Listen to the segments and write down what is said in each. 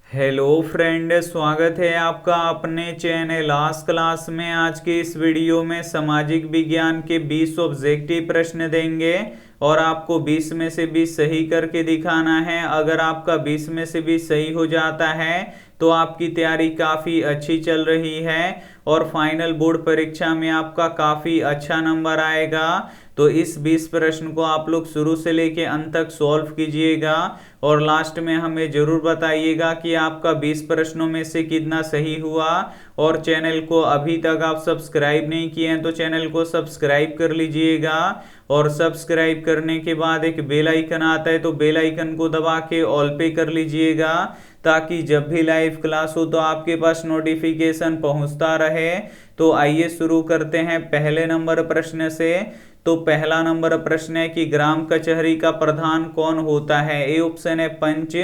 Hello friend, स्वागत है आपका अपने चैनल आज क्लास में। आज के इस वीडियो में सामाजिक विज्ञान के 20 ऑब्जेक्टिव प्रश्न देंगे और आपको 20 में से 20 सही करके दिखाना है। अगर आपका 20 में से 20 सही हो जाता है तो आपकी तैयारी काफ़ी अच्छी चल रही है और फाइनल बोर्ड परीक्षा में आपका काफ़ी अच्छा नंबर आएगा। तो इस 20 प्रश्न को आप लोग शुरू से लेके अंत तक सॉल्व कीजिएगा और लास्ट में हमें जरूर बताइएगा कि आपका 20 प्रश्नों में से कितना सही हुआ। और चैनल को अभी तक आप सब्सक्राइब नहीं किए हैं तो चैनल को सब्सक्राइब कर लीजिएगा और सब्सक्राइब करने के बाद एक बेल आइकन आता है तो बेल आइकन को दबा के ऑल पे कर लीजिएगा ताकि जब भी लाइव क्लास हो तो आपके पास नोटिफिकेशन पहुंचता रहे। तो आइए शुरू करते हैं पहले नंबर प्रश्न से। तो पहला नंबर प्रश्न है कि ग्राम कचहरी का प्रधान कौन होता है। ए ऑप्शन है पंच,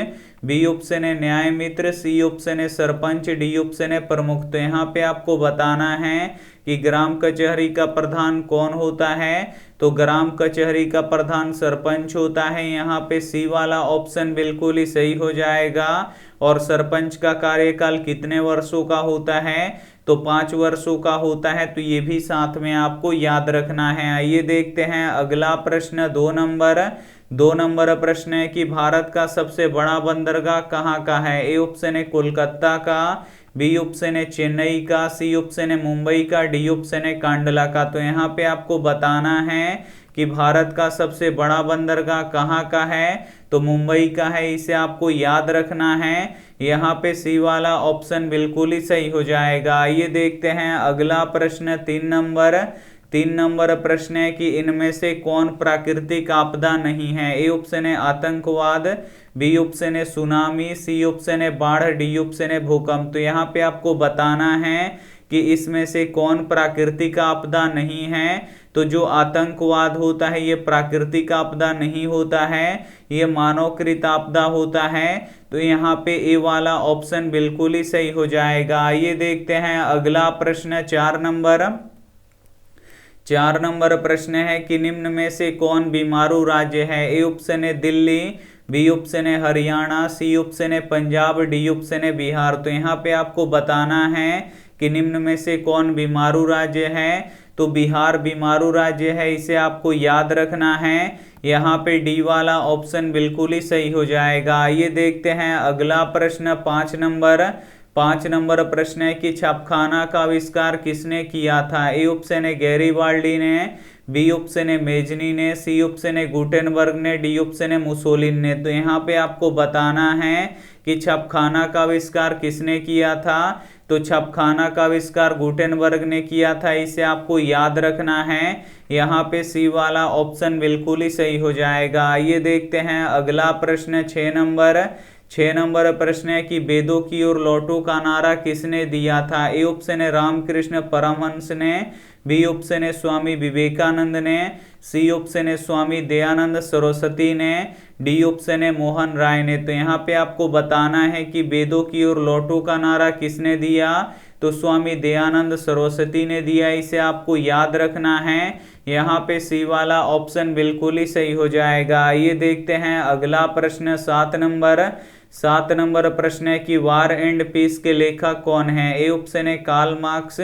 बी ऑप्शन है न्याय मित्र, सी ऑप्शन है सरपंच, डी ऑप्शन है प्रमुख। तो यहाँ पे आपको बताना है कि ग्राम कचहरी का प्रधान कौन होता है। तो ग्राम कचहरी का प्रधान सरपंच होता है। यहाँ पे सी वाला ऑप्शन बिल्कुल ही सही हो जाएगा। और सरपंच का कार्यकाल कितने वर्षों का होता है, तो 5 वर्षों का होता है। तो ये भी साथ में आपको याद रखना है। आइए देखते हैं अगला प्रश्न, 2 नंबर प्रश्न है कि भारत का सबसे बड़ा बंदरगाह कहाँ का है। ए ऑप्शन है कोलकाता का, बी ऑप्शन है चेन्नई का, सी ऑप्शन है मुंबई का, डी ऑप्शन है कांडला का। तो यहाँ पे आपको बताना है कि भारत का सबसे बड़ा बंदरगाह कहाँ का है, तो मुंबई का है। इसे आपको याद रखना है। यहाँ पे सी वाला ऑप्शन बिल्कुल ही सही हो जाएगा। आइए देखते हैं अगला प्रश्न, 3 नंबर प्रश्न है कि इनमें से कौन प्राकृतिक आपदा नहीं है। ए ऑप्शन है आतंकवाद, बी ऑप्शन है सुनामी, सी ऑप्शन है बाढ़, डी ऑप्शन है भूकंप। तो यहाँ पे आपको बताना है कि इसमें से कौन प्राकृतिक आपदा नहीं है। तो जो आतंकवाद होता है ये प्राकृतिक आपदा नहीं होता है, ये मानवकृत आपदा होता है। तो यहाँ पे ए वाला ऑप्शन बिल्कुल ही सही हो जाएगा। आइए देखते हैं अगला प्रश्न, 4 नंबर प्रश्न है कि निम्न में से कौन बीमारू राज्य है। ए ऑप्शन है दिल्ली, बी ऑप्शन है हरियाणा, सी ऑप्शन है पंजाब, डी ऑप्शन है बिहार। तो यहाँ पे आपको बताना है कि निम्न में से कौन बीमारू राज्य है। तो बिहार बीमारू राज्य है, इसे आपको याद रखना है। यहाँ पे डी वाला ऑप्शन बिल्कुल ही सही हो जाएगा। आइए देखते हैं अगला प्रश्न, 5 नंबर प्रश्न है कि छापखाना का आविष्कार किसने किया था। ए ऑप्शन है गैरीबाल्डी ने, बी ऑप्शन है मेजनी ने, सी ऑप्शन है गुटेनबर्ग ने, डी ऑप्शन है मुसोलिन ने। तो यहाँ पे आपको बताना है कि छापखाना का आविष्कार किसने किया था। तो छापखाना का आविष्कार गुटेनबर्ग ने किया था, इसे आपको याद रखना है। यहाँ पे सी वाला ऑप्शन बिल्कुल ही सही हो जाएगा। आइए देखते हैं अगला प्रश्न, 6 नंबर प्रश्न है कि वेदों की ओर लौटो का नारा किसने दिया था। ए ऑप्शन है रामकृष्ण परमहंस ने, बी ऑप्शन है स्वामी विवेकानंद ने, सी ऑप्शन है स्वामी दयानंद सरस्वती ने, डी ऑप्शन है मोहन राय ने। तो यहाँ पे आपको बताना है कि वेदों की ओर लौटो का नारा किसने दिया। तो स्वामी दयानंद सरस्वती ने दिया, इसे आपको याद रखना है। यहाँ पे सी वाला ऑप्शन बिल्कुल ही सही हो जाएगा। आइए देखते हैं अगला प्रश्न, 7 नंबर प्रश्न है कि वार एंड पीस के लेखक कौन है। ए ऑप्शन है कार्ल मार्क्स,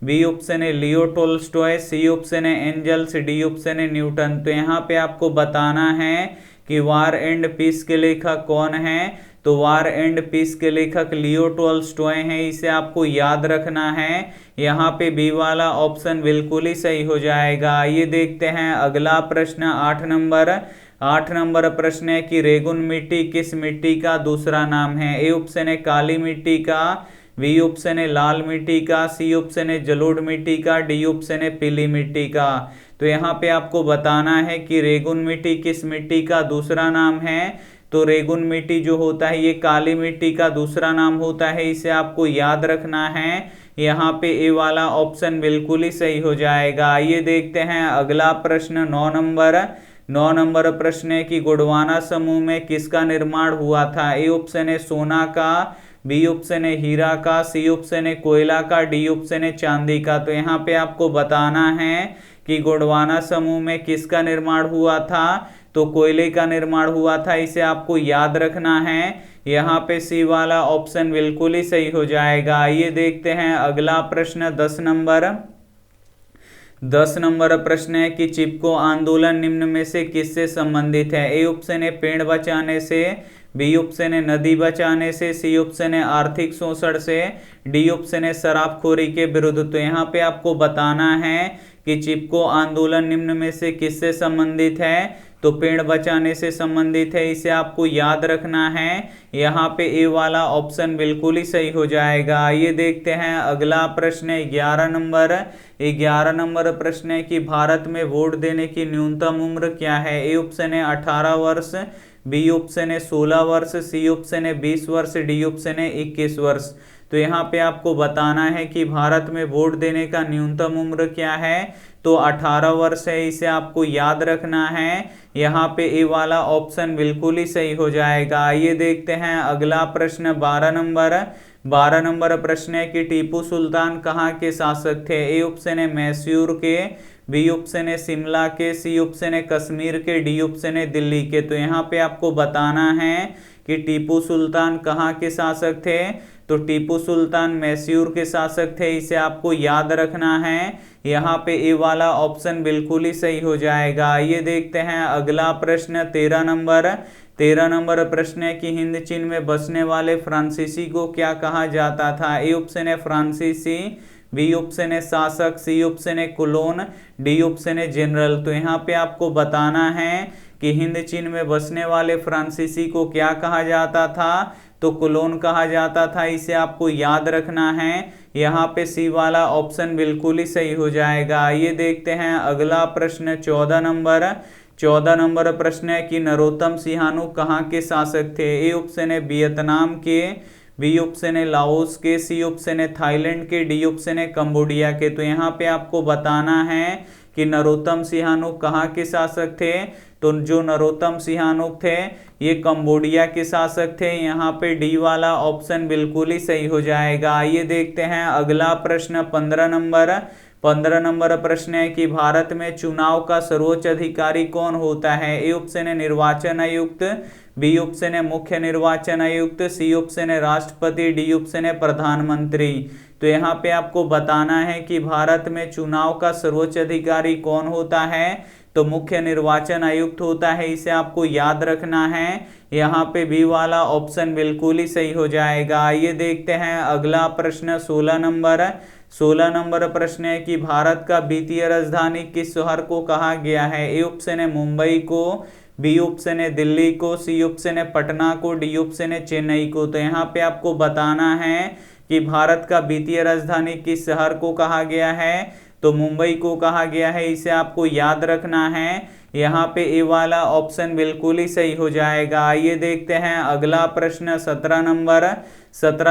बी ऑप्शन है लियो टोल्स्टॉय, सी ऑप्शन है एंजल्स, डी ऑप्शन है न्यूटन। तो यहाँ पे आपको बताना है कि वार एंड पीस के लेखक कौन है। तो वार एंड पीस के लेखक लियो टोल्स्टॉय हैं, इसे आपको याद रखना है। यहाँ पे बी वाला ऑप्शन बिल्कुल ही सही हो जाएगा। ये देखते हैं अगला प्रश्न, 8 नंबर प्रश्न है कि रेगुन मिट्टी किस मिट्टी का दूसरा नाम है। ए ऑप्शन है काली मिट्टी का, बी ऑप्शन है लाल मिट्टी का, सी ऑप्शन है जलोढ़ मिट्टी का, डी ऑप्शन है पीली मिट्टी का। तो यहाँ पे आपको बताना है कि रेगुन मिट्टी किस मिट्टी का दूसरा नाम है। तो रेगुन मिट्टी जो होता है ये काली मिट्टी का दूसरा नाम होता है, इसे आपको याद रखना है। यहाँ पे ए वाला ऑप्शन बिल्कुल ही सही हो जाएगा। आइए देखते हैं अगला प्रश्न, 9 नंबर प्रश्न है कि गोंडवाना समूह में किसका निर्माण हुआ था। ए ऑप्शन है सोना का, बी ऑप्शन है हीरा का, सी ऑप्शन है कोयला का, डी ऑप्शन है चांदी का। तो यहाँ पे आपको बताना है कि गोंडवाना समूह में किसका निर्माण हुआ था। तो कोयले का निर्माण हुआ था, इसे आपको याद रखना है। यहाँ पे सी वाला ऑप्शन बिल्कुल ही सही हो जाएगा। आइए देखते हैं अगला प्रश्न 10 नंबर प्रश्न है कि चिपको आंदोलन निम्न में से किससे संबंधित है। ए ऑप्शन है पेड़ बचाने से, बी ऑप्शन है नदी बचाने से, सी ऑप्शन है आर्थिक शोषण से, डी ऑप्शन है शराबखोरी के विरुद्ध। तो यहाँ पे आपको बताना है कि चिपको आंदोलन निम्न में से किससे संबंधित है। तो पेड़ बचाने से संबंधित है, इसे आपको याद रखना है। यहाँ पे ए वाला ऑप्शन बिल्कुल ही सही हो जाएगा। आइए देखते हैं अगला प्रश्न है 11 नंबर प्रश्न है कि भारत में वोट देने की न्यूनतम उम्र क्या है। ए ऑप्शन है 18 वर्ष, बी ऑप्शन है 16 वर्ष, सी ऑप्शन है 20 वर्ष, डी ऑप्शन है 21 वर्ष। तो यहाँ पे आपको बताना है कि भारत में वोट देने का न्यूनतम उम्र क्या है। तो 18 वर्ष है, इसे आपको याद रखना है। यहाँ पे ए वाला ऑप्शन बिल्कुल ही सही हो जाएगा। आइए देखते हैं अगला प्रश्न 12 नंबर प्रश्न है कि टीपू सुल्तान कहाँ के शासक थे। ए ऑप्शन है मैसूर के, बी ऑप्शन है शिमला के, सी ऑप्शन है कश्मीर के, डी ऑप्शन है दिल्ली के। तो यहाँ पे आपको बताना है कि टीपू सुल्तान कहाँ के शासक थे। तो टीपू सुल्तान मैसूर के शासक थे, इसे आपको याद रखना है। यहाँ पे ए वाला ऑप्शन बिल्कुल ही सही हो जाएगा। आइए देखते हैं अगला प्रश्न 13 नंबर प्रश्न है कि हिंद चीन में बसने वाले फ्रांसीसी को क्या कहा जाता था। ए ऑप्शन है फ्रांसीसी, बी ऑप्शन है शासक, सी ऑप्शन है कुलोन, डी ऑप्शन है जनरल। तो यहाँ पे आपको बताना है कि हिंद चीन में बसने वाले फ्रांसीसी को क्या कहा जाता था। तो कुलोन कहा जाता था, इसे आपको याद रखना है। यहाँ पे सी वाला ऑप्शन बिल्कुल ही सही हो जाएगा। आइए देखते हैं अगला प्रश्न 14 नंबर प्रश्न है कि नरोत्तम सिंहानू कहाँ के शासक थे। ए ऑप्शन है वियतनाम के, बी ऑप्शन है लाओस के, सी ऑप्शन है थाईलैंड के, डी ऑप्शन है कंबोडिया के। तो यहाँ पे आपको बताना है कि नरोत्तम सिंहानू कहाँ के शासक थे। तो जो नरोत्तम सिंहानू थे ये कंबोडिया के शासक थे। यहाँ पे डी वाला ऑप्शन बिल्कुल ही सही हो जाएगा। आइए देखते हैं अगला प्रश्न 15 नंबर प्रश्न है कि भारत में चुनाव का सर्वोच्च अधिकारी कौन होता है। ए ऑप्शन है निर्वाचन आयुक्त, बी ऑप्शन है मुख्य निर्वाचन आयुक्त, सी ऑप्शन है राष्ट्रपति, डी ऑप्शन है प्रधानमंत्री। तो यहाँ पे आपको बताना है कि भारत में चुनाव का सर्वोच्च अधिकारी कौन होता है। तो मुख्य निर्वाचन आयुक्त होता है, इसे आपको याद रखना है। यहाँ पे बी वाला ऑप्शन बिल्कुल ही सही हो जाएगा। आइए देखते हैं अगला प्रश्न 16 नंबर प्रश्न है कि भारत का वित्तीय राजधानी किस शहर को कहा गया है। ए ऑप्शन है मुंबई को, बी ऑप्शन है दिल्ली को, सी ऑप्शन है पटना को, डी ऑप्शन है चेन्नई को। तो यहाँ पे आपको बताना है कि भारत का वित्तीय राजधानी किस शहर को कहा गया है। तो मुंबई को कहा गया है, इसे आपको याद रखना है। यहाँ पे ए वाला ऑप्शन बिल्कुल ही सही हो जाएगा। आइए देखते हैं अगला प्रश्न 17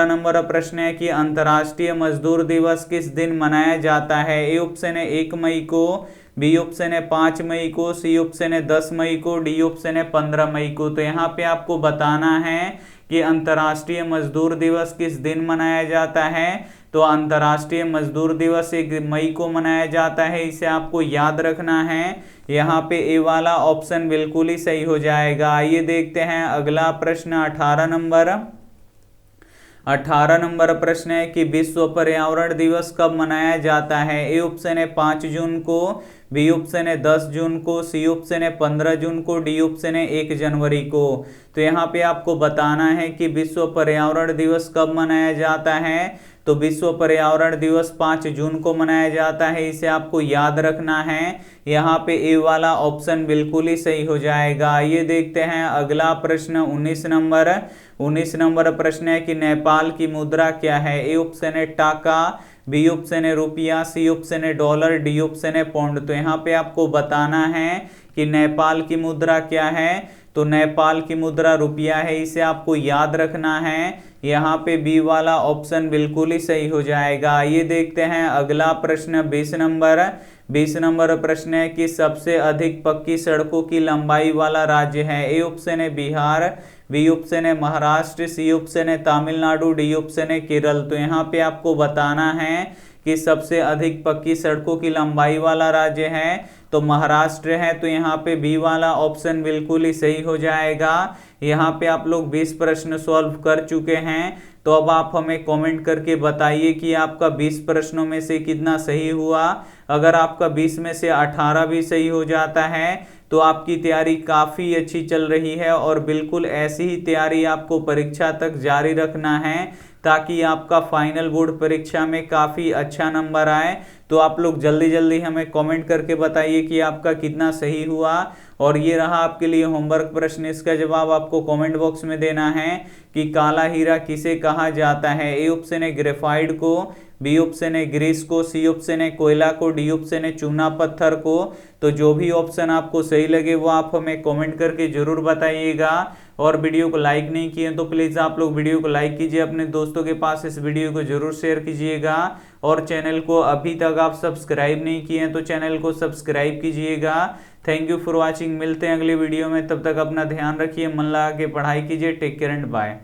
नंबर प्रश्न है कि अंतर्राष्ट्रीय मजदूर दिवस किस दिन मनाया जाता है। ए ऑप्शन है 1 मई को, बी ऑप्शन है 5 मई को, सी ऑप्शन है 10 मई को, डी ऑप्शन है 15 मई को। तो यहाँ पे आपको बताना है कि अंतर्राष्ट्रीय मजदूर दिवस किस दिन मनाया जाता है। तो अंतर्राष्ट्रीय मजदूर दिवस 1 मई को मनाया जाता है, इसे आपको याद रखना है। यहाँ पे ए वाला ऑप्शन बिल्कुल ही सही हो जाएगा। आइए देखते हैं अगला प्रश्न 18 नंबर प्रश्न है कि विश्व पर्यावरण दिवस कब मनाया जाता है। ए ऑप्शन है 5 जून को, बी ऑप्शन है 10 जून को, सी ऑप्शन है 15 जून को, डी ऑप्शन है 1 जनवरी को। तो यहाँ पे आपको बताना है कि विश्व पर्यावरण दिवस कब मनाया जाता है। तो विश्व पर्यावरण दिवस 5 जून को मनाया जाता है, इसे आपको याद रखना है। यहाँ पे ए वाला ऑप्शन बिल्कुल ही सही हो जाएगा। आइए देखते हैं अगला प्रश्न 19 नंबर प्रश्न है कि नेपाल की मुद्रा क्या है। ए ऑप्शन है टाका, बी ऑप्शन है रुपया, सी ऑप्शन है डॉलर, डी ऑप्शन है पौंड। तो यहाँ पे आपको बताना है कि नेपाल की मुद्रा क्या है। तो नेपाल की मुद्रा रुपया है, इसे आपको याद रखना है। यहाँ पे बी वाला ऑप्शन बिल्कुल ही सही हो जाएगा। आइए देखते हैं अगला प्रश्न 20 नंबर प्रश्न है कि सबसे अधिक पक्की सड़कों की लंबाई वाला राज्य है। ए ऑप्शन है बिहार, बी ऑप्शन है महाराष्ट्र, सी ऑप्शन है तमिलनाडु, डी ऑप्शन है केरल। तो यहाँ पे आपको बताना है कि सबसे अधिक पक्की सड़कों की लंबाई वाला राज्य है। तो महाराष्ट्र है, तो यहाँ पे बी वाला ऑप्शन बिल्कुल ही सही हो जाएगा। यहाँ पे आप लोग 20 प्रश्न सॉल्व कर चुके हैं। तो अब आप हमें कमेंट करके बताइए कि आपका 20 प्रश्नों में से कितना सही हुआ। अगर आपका 20 में से 18 भी सही हो जाता है तो आपकी तैयारी काफ़ी अच्छी चल रही है, और बिल्कुल ऐसी ही तैयारी आपको परीक्षा तक जारी रखना है ताकि आपका फाइनल बोर्ड परीक्षा में काफ़ी अच्छा नंबर आए। तो आप लोग जल्दी जल्दी हमें कमेंट करके बताइए कि आपका कितना सही हुआ। और ये रहा आपके लिए होमवर्क प्रश्न, इसका जवाब आपको कमेंट बॉक्स में देना है कि काला हीरा किसे कहा जाता है। ए ऑप्शन है ग्रेफाइट को, बी ऑप्शन है ग्रीस को, सी ऑप्शन है कोयला को, डी ऑप्शन है चूना पत्थर को। तो जो भी ऑप्शन आपको सही लगे वो आप हमें कमेंट करके जरूर बताइएगा। और वीडियो को लाइक नहीं किए तो प्लीज़ आप लोग वीडियो को लाइक कीजिए, अपने दोस्तों के पास इस वीडियो को जरूर शेयर कीजिएगा। और चैनल को अभी तक आप सब्सक्राइब नहीं किए हैं तो चैनल को सब्सक्राइब कीजिएगा। Thank you for watching. मिलते हैं अगली वीडियो में, तब तक अपना ध्यान रखिए, मन लगा के पढ़ाई कीजिए। Take care and bye.